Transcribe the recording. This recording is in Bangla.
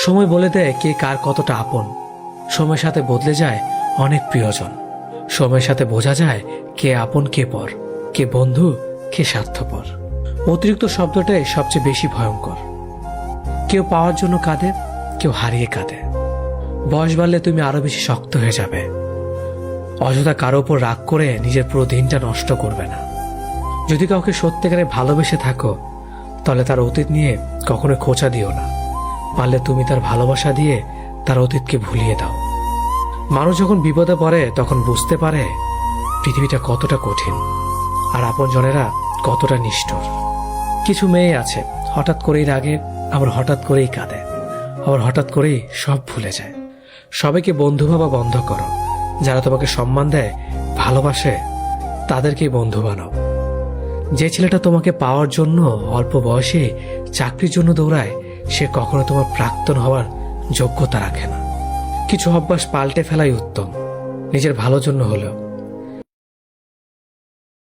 সময় বলে দেয় কে কার কতটা আপন। সময়ের সাথে বদলে যায় অনেক প্রিয়জন। সময়ের সাথে বোঝা যায় কে আপন কে পর, কে বন্ধু কে স্বার্থপর। অতিরিক্ত শব্দটাই সবচেয়ে বেশি ভয়ঙ্কর। কেউ পাওয়ার জন্য কাঁদে, কেউ হারিয়ে কাঁদে। বয়স বাড়লে তুমি আরো বেশি শক্ত হয়ে যাবে। অযথা কারো উপর রাগ করে নিজের পুরো দিনটা নষ্ট করবে না। যদি কাউকে সত্যিকারে ভালোবেসে থাকো তাহলে তার অতীত নিয়ে কখনো খোঁচা দিও না। পারলে তুমি তার ভালোবাসা দিয়ে তার অতীতকে ভুলিয়ে দাও। মানুষ যখন বিপদে পড়ে তখন বুঝতে পারে পৃথিবীটা কতটা কঠিন আর আপনজনেরা কতটা নিষ্ঠুর। কিছু মেয়ে আছে হঠাৎ করেই রাগে, আবার হঠাৎ করেই কাঁদে, আবার হঠাৎ করেই সব ভুলে যায়। সবাইকে বন্ধু ভাবা বন্ধ করো। যারা তোমাকে সম্মান দেয়, ভালোবাসে, তাদেরকেই বন্ধু বানাও। যে ছেলেটা তোমাকে পাওয়ার জন্য অল্প বয়সে চাকরির জন্য দৌড়ায়, সে কখনো তোমার প্রাক্তন হওয়ার যোগ্যতা রাখে না। কিছু অভ্যাস পাল্টে ফেলাই উত্তম, নিজের ভালোর জন্য হলেও।